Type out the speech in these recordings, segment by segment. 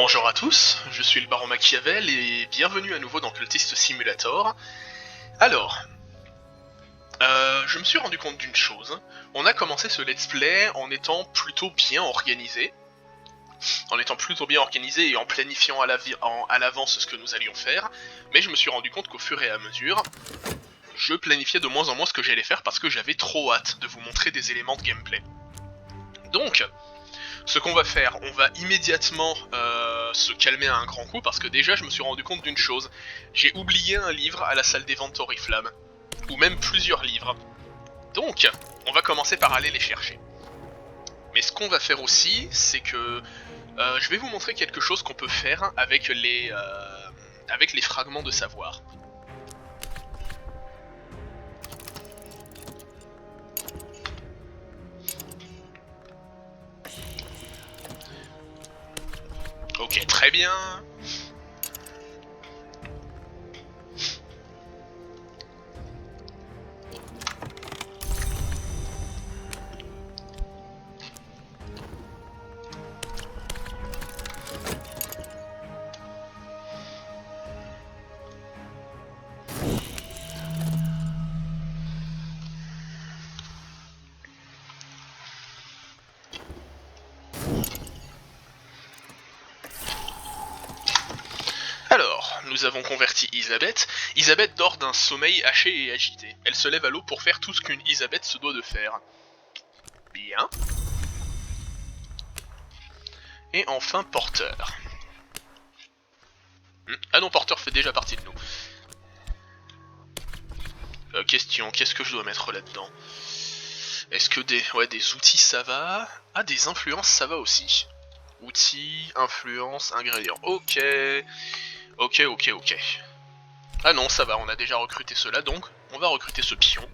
Bonjour à tous, je suis le baron Machiavel et bienvenue à nouveau dans Cultist Simulator. Alors, je me suis rendu compte d'une chose. On a commencé ce let's play en étant plutôt bien organisé. Et en planifiant à l'avance ce que nous allions faire. Mais je me suis rendu compte qu'au fur et à mesure, je planifiais de moins en moins ce que j'allais faire parce que j'avais trop hâte de vous montrer des éléments de gameplay. Donc, ce qu'on va faire, on va immédiatement se calmer à un grand coup parce que déjà je me suis rendu compte d'une chose. J'ai oublié un livre à la salle des ventes Oriflamme, ou même plusieurs livres. Donc, on va commencer par aller les chercher. Mais ce qu'on va faire aussi, c'est que je vais vous montrer quelque chose qu'on peut faire avec les fragments de savoir. Ok, très bien. Alors, nous avons converti Isabeth. Isabeth dort d'un sommeil haché et agité. Elle se lève à l'eau pour faire tout ce qu'une Isabeth se doit de faire. Bien. Et enfin, Porteur. Ah non, Porteur fait déjà partie de nous. Question, qu'est-ce que je dois mettre là-dedans? Est-ce que des outils ça va? Ah, des influences ça va aussi. Outils, influences, ingrédients. Ok. Ok. Ah non, ça va, on a déjà recruté cela, donc on va recruter ce pion.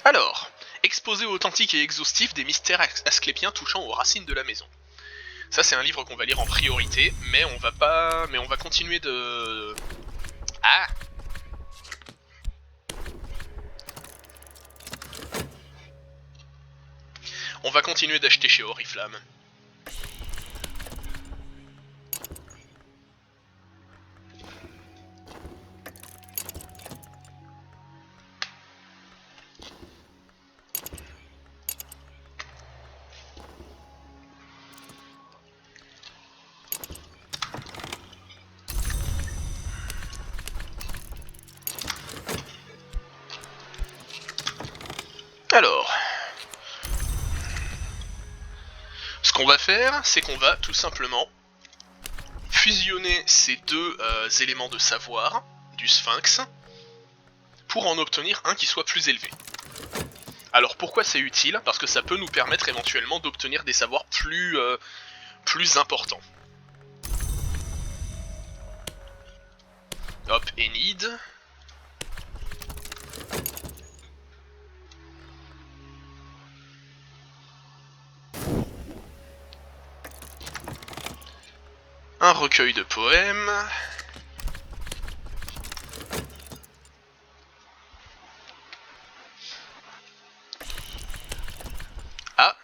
Alors, exposé authentique et exhaustif des mystères asclépiens touchant aux racines de la maison. Ça c'est un livre qu'on va lire en priorité, mais on va continuer de... Ah! On va continuer d'acheter chez Oriflamme. Alors, ce qu'on va faire, c'est qu'on va tout simplement fusionner ces deux éléments de savoir du Sphinx pour en obtenir un qui soit plus élevé. Alors pourquoi c'est utile? Parce que ça peut nous permettre éventuellement d'obtenir des savoirs plus importants. Hop, Enid. Un recueil de poèmes. Ah,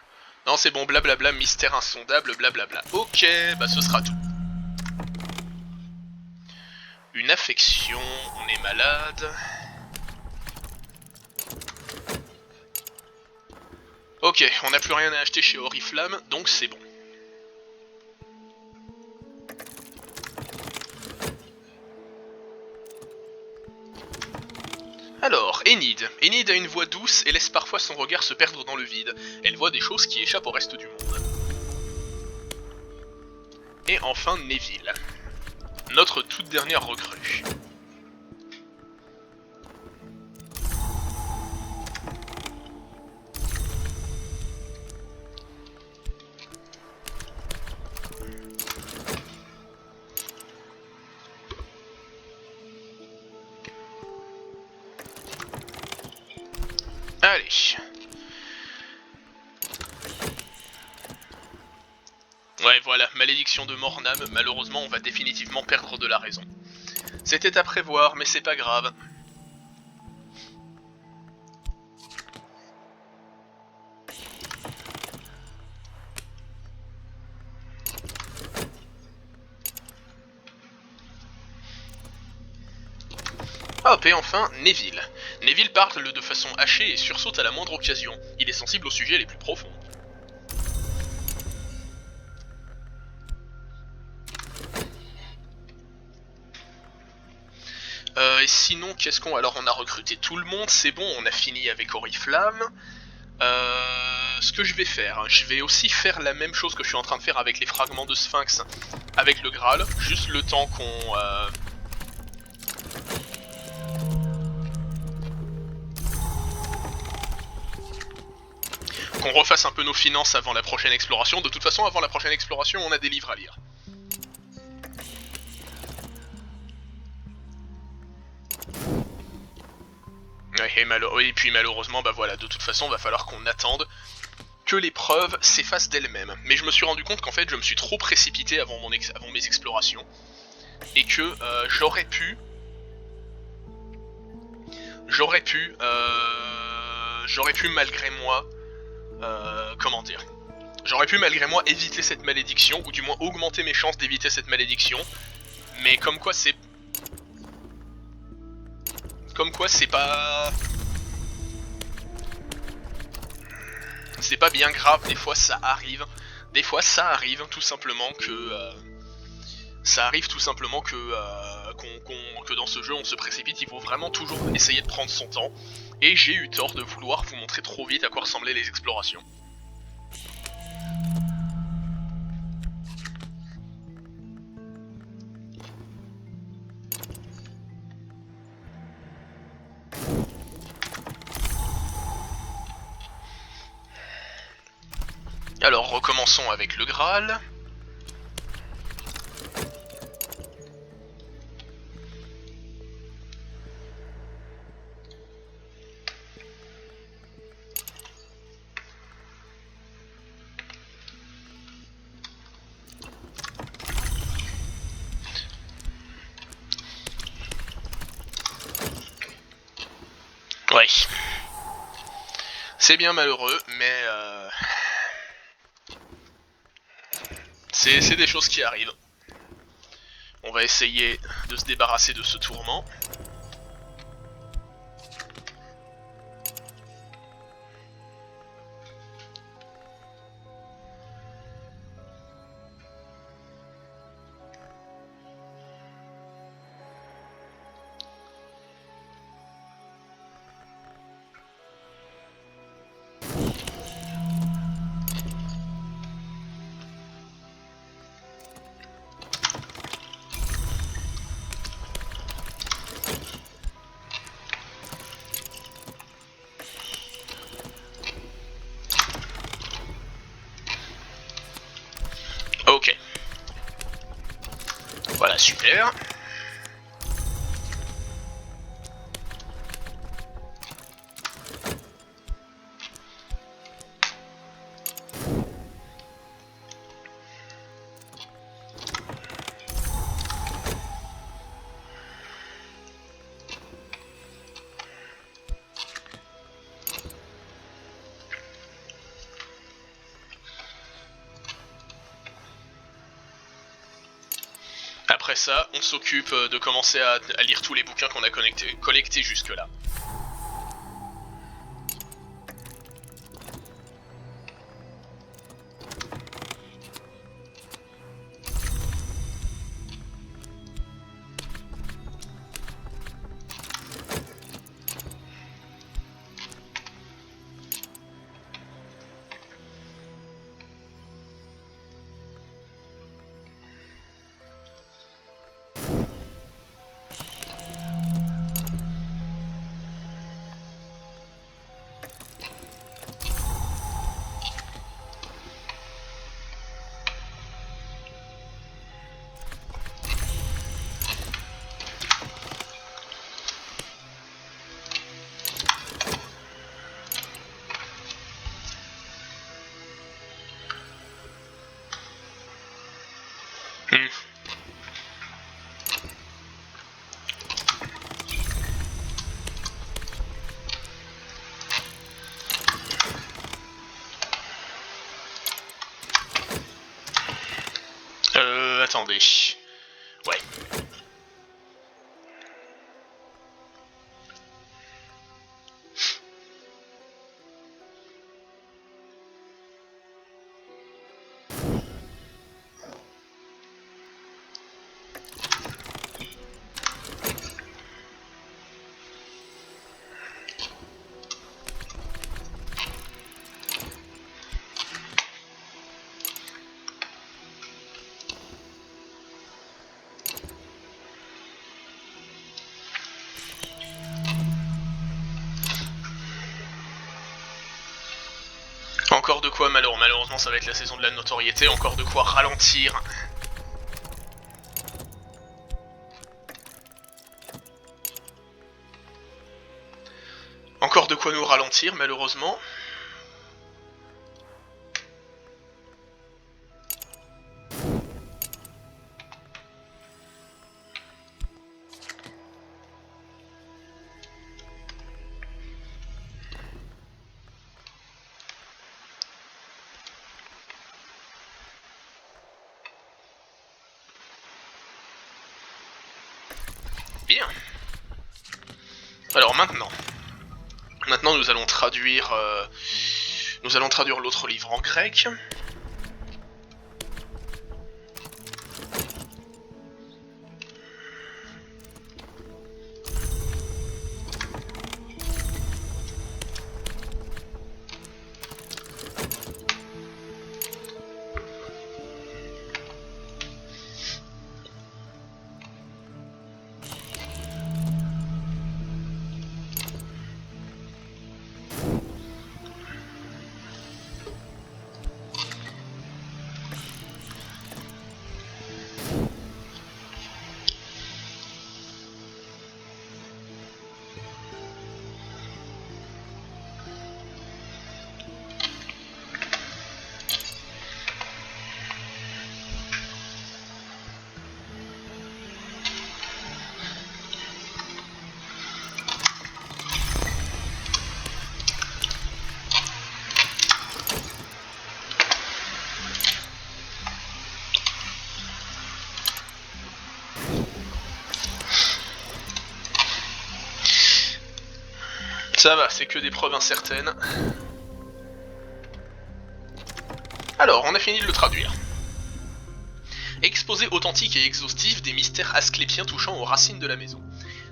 non c'est bon, blablabla, mystère insondable, blablabla. Ok, bah ce sera tout. Une affection, on est malade. Ok, on n'a plus rien à acheter chez Oriflamme, donc c'est bon. Alors, Enid. Enid a une voix douce et laisse parfois son regard se perdre dans le vide. Elle voit des choses qui échappent au reste du monde. Et enfin, Neville. Notre toute dernière recrue. Allez. Ouais, voilà, malédiction de Mornam, malheureusement on va définitivement perdre de la raison. C'était à prévoir, mais c'est pas grave. Hop, et enfin, Neville. Neville parle de façon hachée et sursaute à la moindre occasion. Il est sensible aux sujets les plus profonds. Et sinon, qu'est-ce qu'on... Alors, on a recruté tout le monde, c'est bon, on a fini avec Oriflamme. Ce que je vais faire, je vais aussi faire la même chose que je suis en train de faire avec les fragments de Sphinx, avec le Graal, juste le temps qu'on refasse un peu nos finances avant la prochaine exploration. De toute façon, avant la prochaine exploration, on a des livres à lire. Et puis malheureusement, bah voilà, de toute façon, va falloir qu'on attende que les preuves s'effacent d'elles-mêmes. Mais je me suis rendu compte qu'en fait, je me suis trop précipité avant mes explorations, et que j'aurais pu malgré moi, comment dire, j'aurais pu malgré moi éviter cette malédiction, ou du moins augmenter mes chances d'éviter cette malédiction, mais comme quoi c'est pas... C'est pas bien grave, des fois ça arrive. Des fois ça arrive tout simplement que... que dans ce jeu on se précipite, il faut vraiment toujours essayer de prendre son temps. Et j'ai eu tort de vouloir vous montrer trop vite à quoi ressemblaient les explorations. Alors recommençons avec le Graal. Ouais. C'est bien malheureux, mais c'est des choses qui arrivent. On va essayer de se débarrasser de ce tourment. Ok. Voilà, super. Après ça, on s'occupe de commencer à lire tous les bouquins qu'on a collectés jusque-là. Attendez. Ouais. Encore de quoi, malheureusement ça va être la saison de la notoriété, encore de quoi ralentir. Encore de quoi nous ralentir, malheureusement. Bien. Alors maintenant nous allons traduire l'autre livre en grec. Ça va, c'est que des preuves incertaines. Alors, on a fini de le traduire. Exposé authentique et exhaustif des mystères asclépiens touchant aux racines de la maison.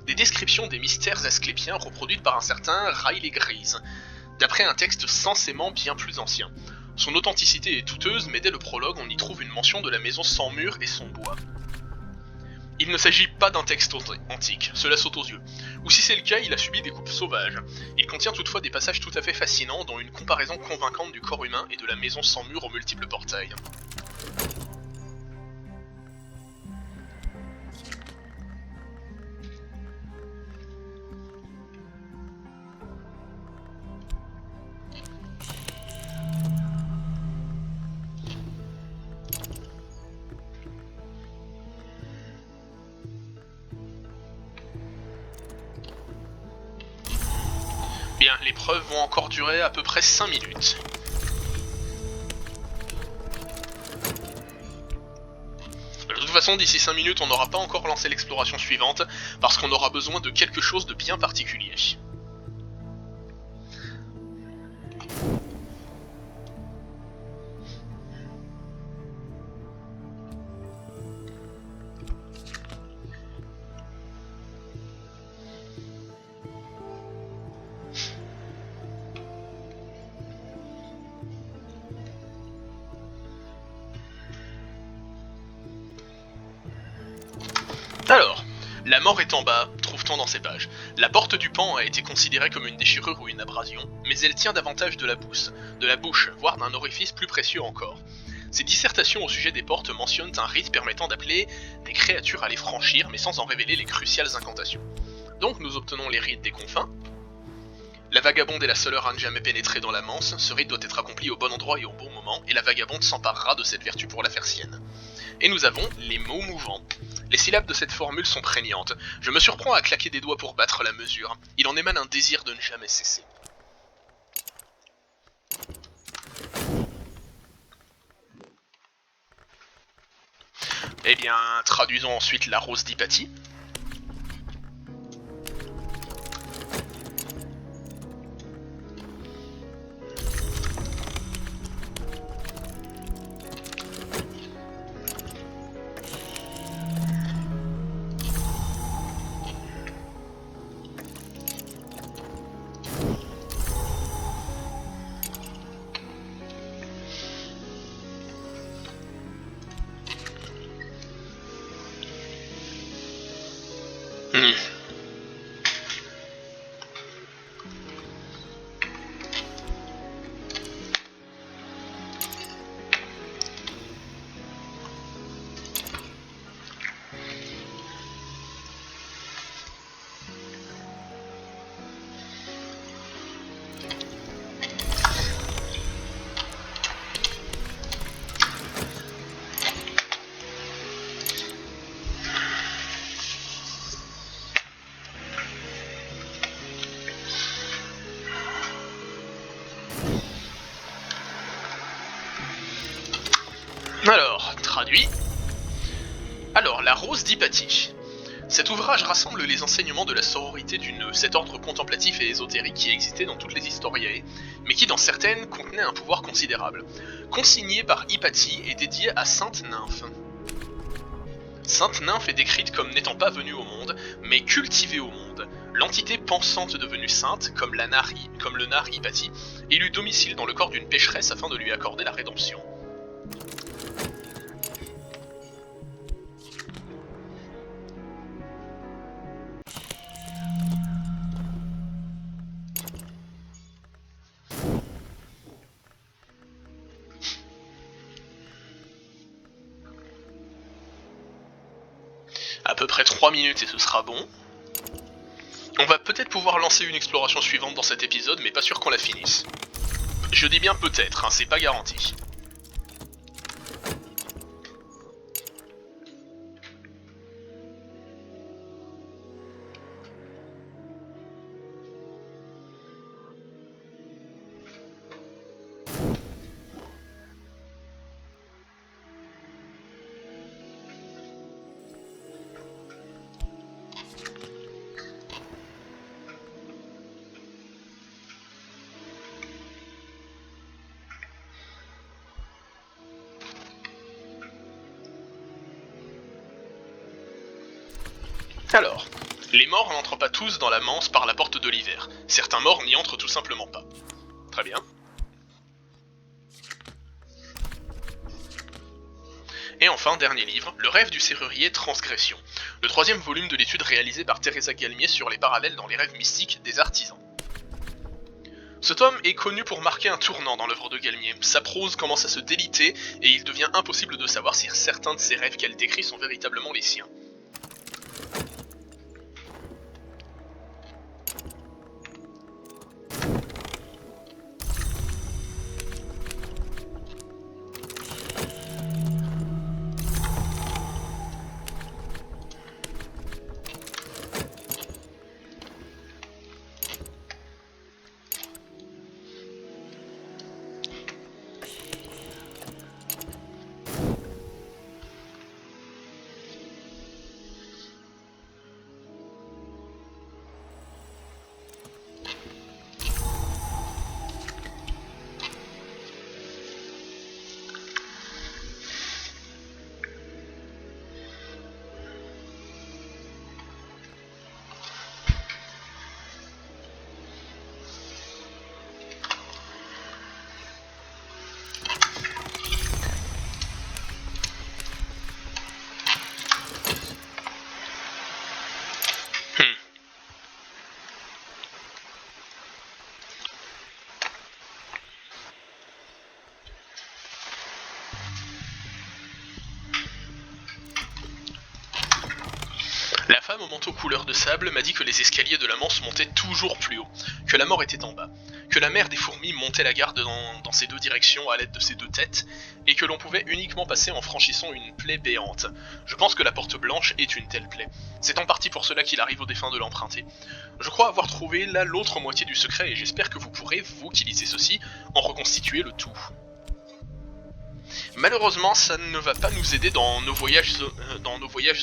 Des descriptions des mystères asclépiens reproduites par un certain Riley Grise, d'après un texte censément bien plus ancien. Son authenticité est douteuse, mais dès le prologue, on y trouve une mention de la maison sans mur et son bois. Il ne s'agit pas d'un texte antique, cela saute aux yeux. Ou si c'est le cas, il a subi des coupes sauvages. Il contient toutefois des passages tout à fait fascinants, dont une comparaison convaincante du corps humain et de la maison sans mur aux multiples portails. Bien, les preuves vont encore durer à peu près 5 minutes. De toute façon, d'ici 5 minutes, on n'aura pas encore lancé l'exploration suivante, parce qu'on aura besoin de quelque chose de bien particulier. Alors, la mort est en bas, trouve-t-on dans ces pages. La porte du pan a été considérée comme une déchirure ou une abrasion, mais elle tient davantage de la bouche, voire d'un orifice plus précieux encore. Ces dissertations au sujet des portes mentionnent un rite permettant d'appeler des créatures à les franchir, mais sans en révéler les cruciales incantations. Donc nous obtenons les rites des confins. La vagabonde est la seule heure à ne jamais pénétrer dans la manse, ce rite doit être accompli au bon endroit et au bon moment, et la vagabonde s'emparera de cette vertu pour la faire sienne. Et nous avons les mots mouvants. Les syllabes de cette formule sont prégnantes. Je me surprends à claquer des doigts pour battre la mesure. Il en émane un désir de ne jamais cesser. Eh bien, traduisons ensuite la rose d'Hypatie. Alors, traduit. Alors, la rose d'Hypatie. Cet ouvrage rassemble les enseignements de la sororité cet ordre contemplatif et ésotérique qui existait dans toutes les historiae, mais qui dans certaines contenait un pouvoir considérable. Consigné par Hypatie et dédié à Sainte Nymphe. Sainte Nymphe est décrite comme n'étant pas venue au monde, mais cultivée au monde. L'entité pensante devenue sainte, comme le nar Hypatie, élut domicile dans le corps d'une pécheresse afin de lui accorder la rédemption. À peu près 3 minutes et ce sera bon. On va peut-être pouvoir lancer une exploration suivante dans cet épisode, mais pas sûr qu'on la finisse. Je dis bien peut-être, hein, c'est pas garanti. Alors, les morts n'entrent pas tous dans la manse par la porte de l'hiver. Certains morts n'y entrent tout simplement pas. Très bien. Et enfin, dernier livre, Le rêve du serrurier Transgression, le 3e volume de l'étude réalisée par Teresa Galmier sur les parallèles dans les rêves mystiques des artisans. Ce tome est connu pour marquer un tournant dans l'œuvre de Galmier. Sa prose commence à se déliter et il devient impossible de savoir si certains de ses rêves qu'elle décrit sont véritablement les siens. La femme au manteau couleur de sable m'a dit que les escaliers de la manse montaient toujours plus haut, que la mort était en bas, que la mère des fourmis montait la garde dans ces deux directions à l'aide de ses deux têtes, et que l'on pouvait uniquement passer en franchissant une plaie béante. Je pense que la porte blanche est une telle plaie. C'est en partie pour cela qu'il arrive aux défunts de l'emprunter. Je crois avoir trouvé là l'autre moitié du secret et j'espère que vous pourrez, vous qui lisez ceci, en reconstituer le tout. Malheureusement, ça ne va pas nous aider dans nos voyages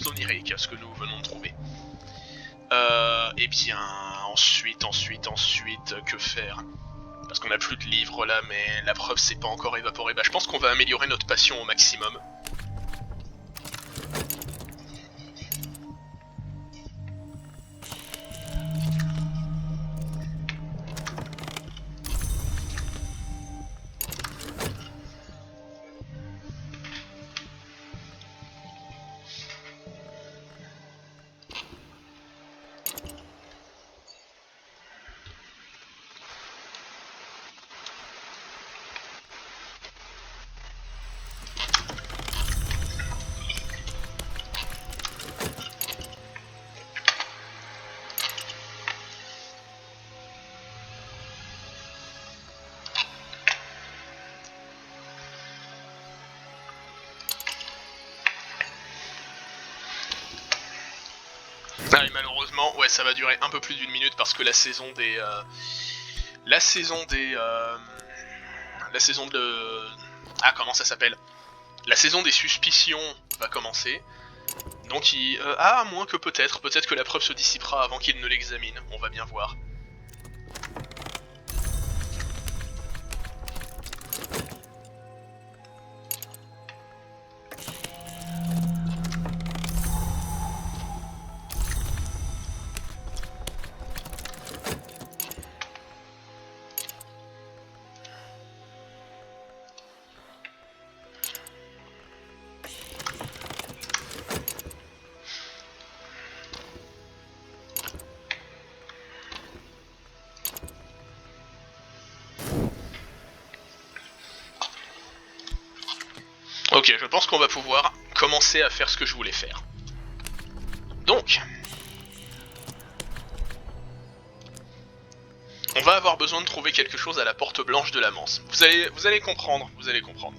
oniriques, ce que nous venons de trouver. Eh bien, ensuite, que faire? Parce qu'on n'a plus de livres là, mais la preuve s'est pas encore évaporée. Bah, je pense qu'on va améliorer notre passion au maximum. Ah, et malheureusement, ouais, ça va durer un peu plus d'une minute parce que la saison de... Ah, comment ça s'appelle? La saison des suspicions va commencer. Donc à moins que peut-être que la preuve se dissipera avant qu'il ne l'examine, on va bien voir. Ok, je pense qu'on va pouvoir commencer à faire ce que je voulais faire. Donc, on va avoir besoin de trouver quelque chose à la porte blanche de la Manse. Vous allez comprendre, vous allez comprendre.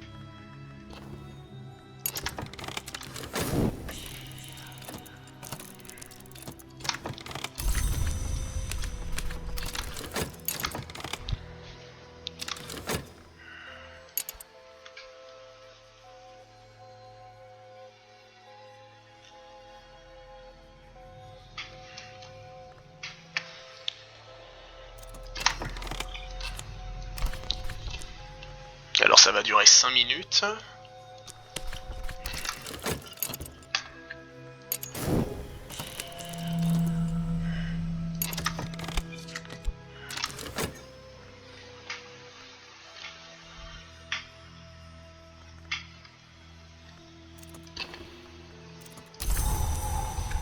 Alors ça va durer 5 minutes.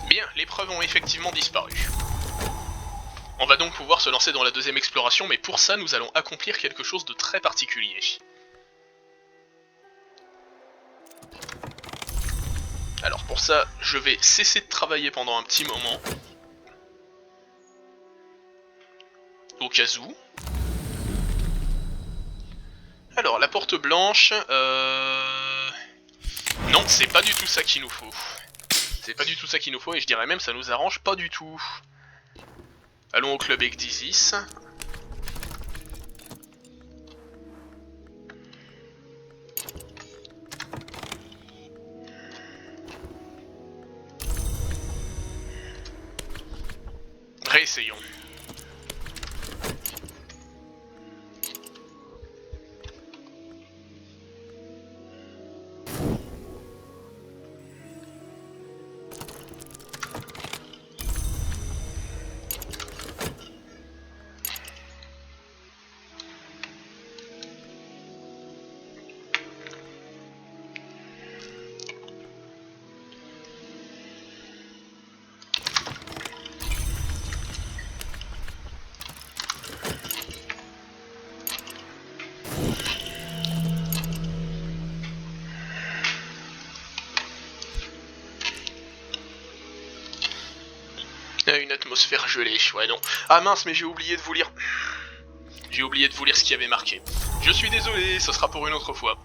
Bien, les preuves ont effectivement disparu. On va donc pouvoir se lancer dans la deuxième exploration, mais pour ça nous allons accomplir quelque chose de très particulier. Alors pour ça, je vais cesser de travailler pendant un petit moment. Au cas où. Alors la porte blanche, non, c'est pas du tout ça qu'il nous faut. C'est pas du tout ça qu'il nous faut, et je dirais même ça nous arrange pas du tout. Allons au club Ecdysis. Réessayons. Une atmosphère gelée, ouais non. Ah mince, mais j'ai oublié de vous lire. J'ai oublié de vous lire ce qu'il y avait marqué. Je suis désolé, ce sera pour une autre fois.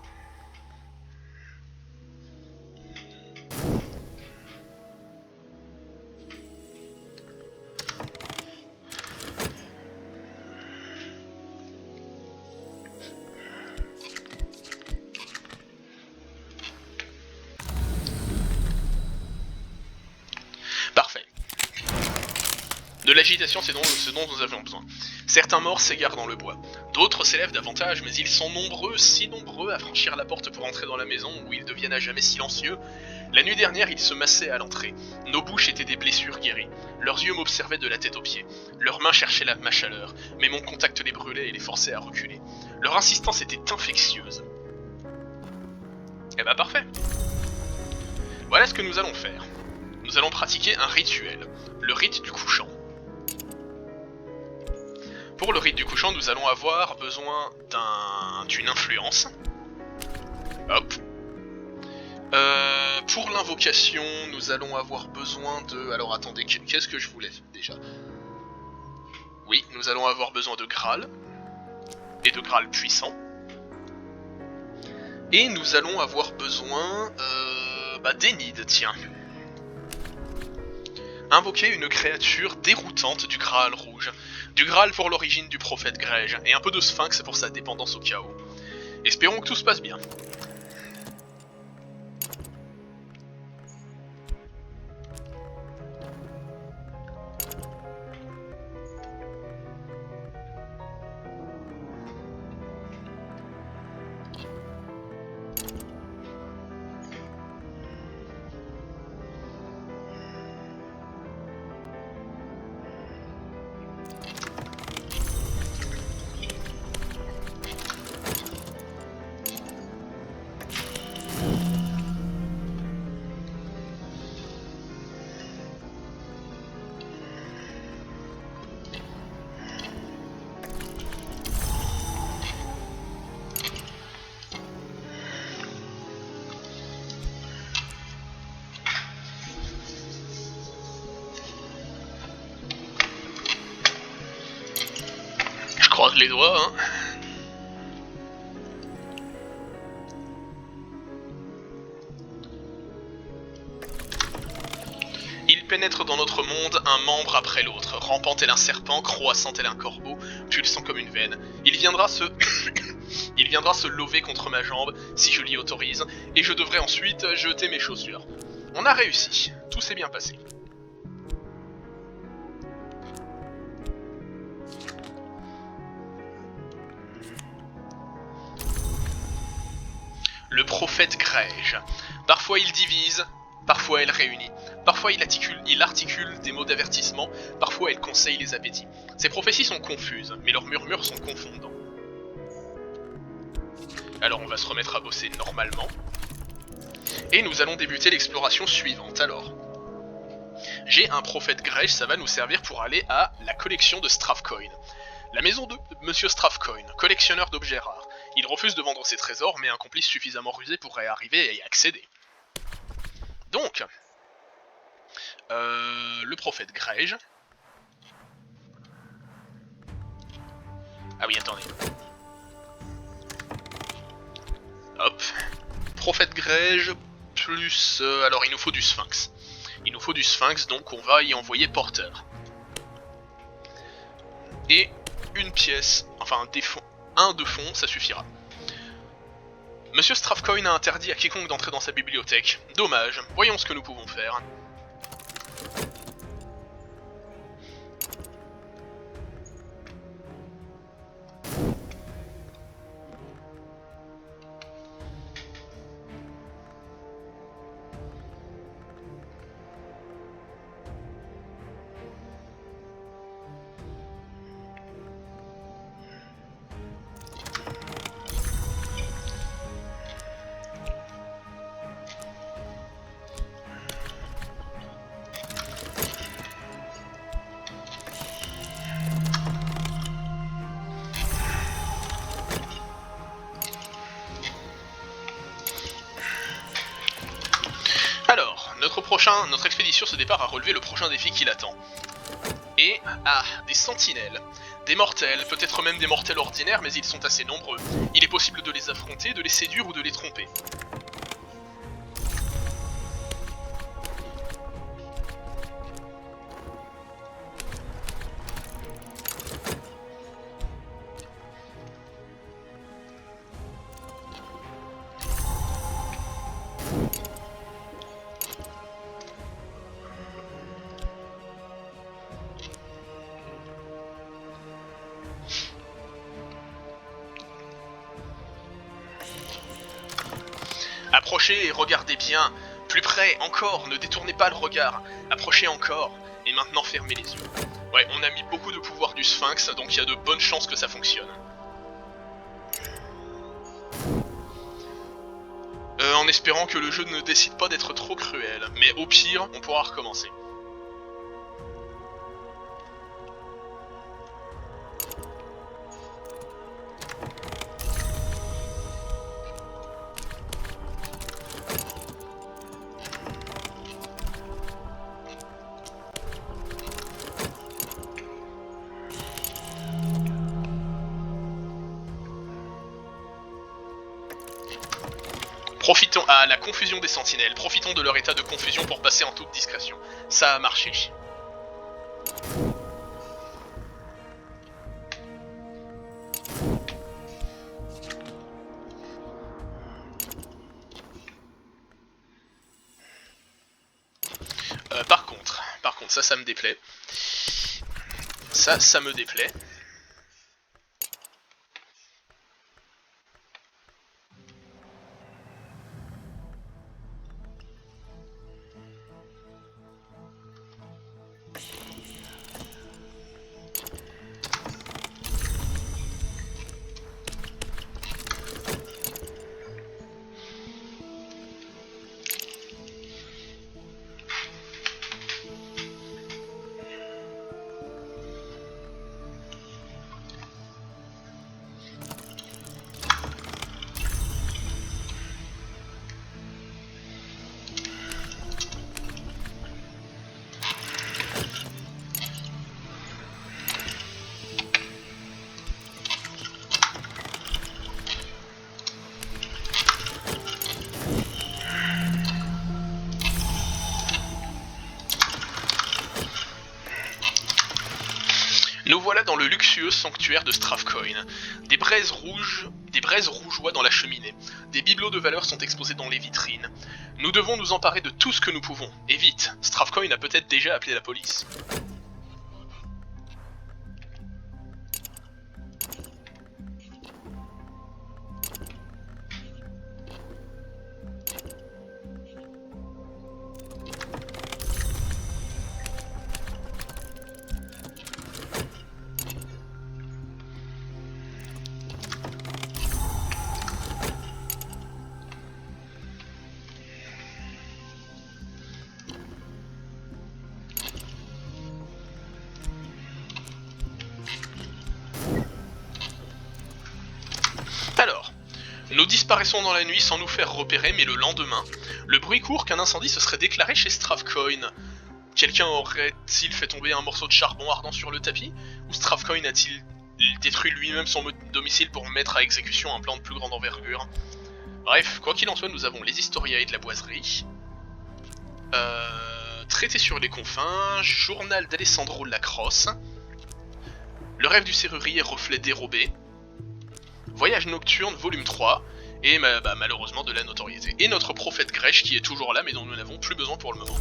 Parfait. De l'agitation, c'est ce dont nous avions besoin. Certains morts s'égarent dans le bois. D'autres s'élèvent davantage, mais ils sont nombreux, si nombreux à franchir la porte pour entrer dans la maison, où ils deviennent à jamais silencieux. La nuit dernière, ils se massaient à l'entrée. Nos bouches étaient des blessures guéries. Leurs yeux m'observaient de la tête aux pieds. Leurs mains cherchaient ma chaleur, mais mon contact les brûlait et les forçait à reculer. Leur insistance était infectieuse. Eh bah parfait. Voilà ce que nous allons faire. Nous allons pratiquer un rituel, le rite du couchant. Pour le rite du couchant, nous allons avoir besoin d'une influence. Hop. Pour l'invocation, nous allons avoir besoin de... Alors attendez, qu'est-ce que je voulais déjà? Oui, nous allons avoir besoin de Graal. Et de Graal puissant. Et nous allons avoir besoin... d'Enid, tiens. Invoquer une créature déroutante du Graal rouge. Du Graal pour l'origine du prophète Grège, et un peu de Sphinx pour sa dépendance au chaos. Espérons que tout se passe bien. croise les doigts, hein. Il pénètre dans notre monde un membre après l'autre, rampant tel un serpent, croissant tel un corbeau, pulsant comme une veine. Il viendra se... Il viendra se lever contre ma jambe, si je l'y autorise, et je devrais ensuite jeter mes chaussures. On a réussi, tout s'est bien passé. Le prophète Grège. Parfois il divise, parfois il réunit. Parfois il articule des mots d'avertissement, parfois il conseille les appétits. Ses prophéties sont confuses, mais leurs murmures sont confondants. Alors on va se remettre à bosser normalement. Et nous allons débuter l'exploration suivante alors. J'ai un prophète Grège, ça va nous servir pour aller à la collection de Stravcoin. La maison de Monsieur Stravcoin, collectionneur d'objets rares. Il refuse de vendre ses trésors, mais un complice suffisamment rusé pourrait arriver et y accéder. Donc, le prophète Grège. Ah oui, attendez. Hop. Prophète Grège, plus... alors, il nous faut du Sphinx. Il nous faut du Sphinx, donc on va y envoyer porteur. Et une pièce, enfin un de fond, ça suffira. Monsieur Stravcoin a interdit à quiconque d'entrer dans sa bibliothèque. Dommage, voyons ce que nous pouvons faire. Notre expédition se départ à relever le prochain défi qui l'attend. Et, des sentinelles. Des mortels, peut-être même des mortels ordinaires, mais ils sont assez nombreux. Il est possible de les affronter, de les séduire ou de les tromper. Approchez et regardez bien. Plus près, encore, ne détournez pas le regard. Approchez encore, et maintenant fermez les yeux. Ouais, on a mis beaucoup de pouvoir du Sphinx, donc il y a de bonnes chances que ça fonctionne. En espérant que le jeu ne décide pas d'être trop cruel, mais au pire, on pourra recommencer. Profitons à la confusion des sentinelles, profitons de leur état de confusion pour passer en toute discrétion. Ça a marché. Par contre, ça me déplaît. Ça me déplaît. voilà dans le luxueux sanctuaire de Stravcoin. Des braises rougeoient dans la cheminée. Des bibelots de valeur sont exposés dans les vitrines. Nous devons nous emparer de tout ce que nous pouvons. Et vite, Stravcoin a peut-être déjà appelé la police. Alors, nous disparaissons dans la nuit sans nous faire repérer, mais le lendemain, le bruit court qu'un incendie se serait déclaré chez Stravcoin. Quelqu'un aurait-il fait tomber un morceau de charbon ardent sur le tapis? Ou Stravcoin a-t-il détruit lui-même son domicile pour mettre à exécution un plan de plus grande envergure? Bref, quoi qu'il en soit, nous avons les historiae de la boiserie, traité sur les confins, journal d'Alessandro Lacrosse, le rêve du serrurier reflet dérobé, voyage nocturne volume 3, et malheureusement de la notoriété. Et notre prophète Grèche qui est toujours là mais dont nous n'avons plus besoin pour le moment.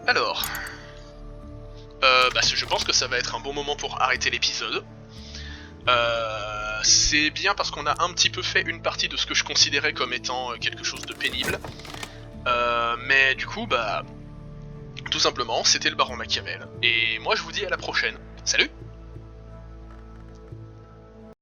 Alors, je pense que ça va être un bon moment pour arrêter l'épisode. C'est bien parce qu'on a un petit peu fait une partie de ce que je considérais comme étant quelque chose de pénible. Mais du coup, tout simplement, c'était le Baron Machiavel. Et moi je vous dis à la prochaine. Salut!